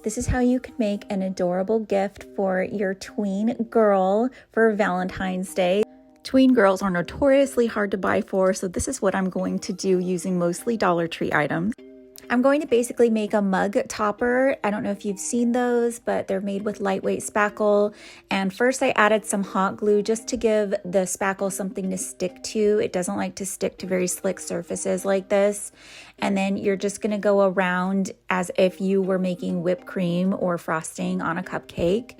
This is how you can make an adorable gift for your tween girl for Valentine's Day. Tween girls are notoriously hard to buy for, so this is what I'm going to do using mostly Dollar Tree items. I'm going to basically make a mug topper. I don't know if you've seen those, but they're made with lightweight spackle. And first I added some hot glue just to give the spackle something to stick to. It doesn't like to stick to very slick surfaces like this. And then you're just gonna go around as if you were making whipped cream or frosting on a cupcake.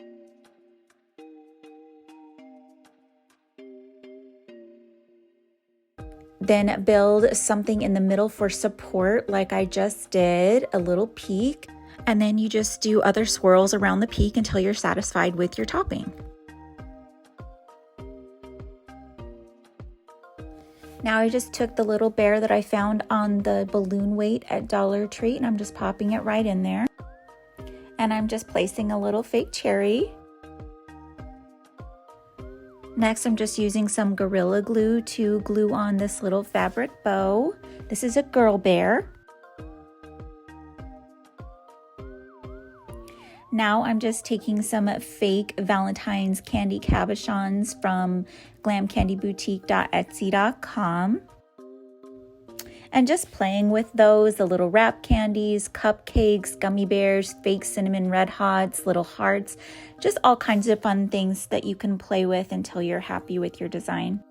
Then build something in the middle for support like I just did, a little peak. And then you just do other swirls around the peak until you're satisfied with your topping. Now I just took the little bear that I found on the balloon weight at Dollar Tree and I'm just popping it right in there. And I'm just placing a little fake cherry. Next, I'm just using some Gorilla Glue to glue on this little fabric bow. This is a girl bear. Now I'm just taking some fake Valentine's candy cabochons from glamcandyboutique.etsy.com and just playing with those, the little wrap candies, cupcakes, gummy bears, fake cinnamon red hots, little hearts, just all kinds of fun things that you can play with until you're happy with your design.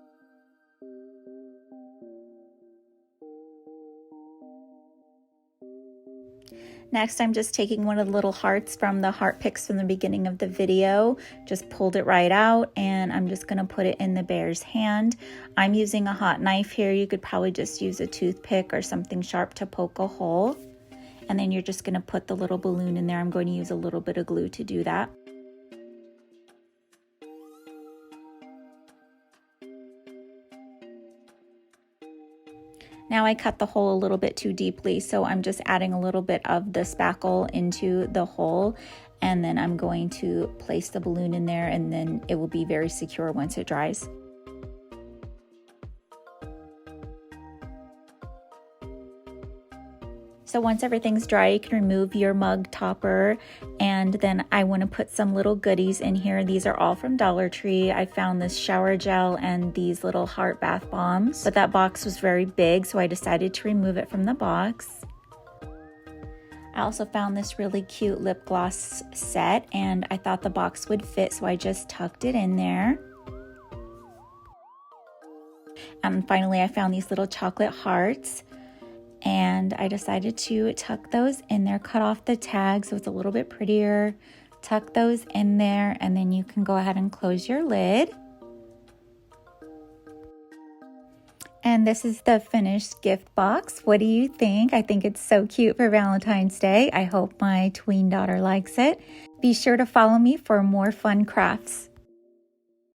Next, I'm just taking one of the little hearts from the heart picks from the beginning of the video, just pulled it right out, and I'm just gonna put it in the bear's hand. I'm using a hot knife here. You could probably just use a toothpick or something sharp to poke a hole. And then you're just gonna put the little balloon in there. I'm going to use a little bit of glue to do that. Now I cut the hole a little bit too deeply, so I'm just adding a little bit of the spackle into the hole, and then I'm going to place the balloon in there, and then it will be very secure once it dries. So once everything's dry, you can remove your mug topper, and then I want to put some little goodies in here. These are all from Dollar Tree. I found this shower gel and these little heart bath bombs, but that box was very big, so I decided to remove it from the box. I also found this really cute lip gloss set, and I thought the box would fit, so I just tucked it in there. And finally, I found these little chocolate hearts. And I decided to tuck those in there, cut off the tag so it's a little bit prettier, tuck those in there, and then you can go ahead and close your lid. And this is the finished gift box. What do you think? I think it's so cute for Valentine's Day. I hope my tween daughter likes it. Be sure to follow me for more fun crafts.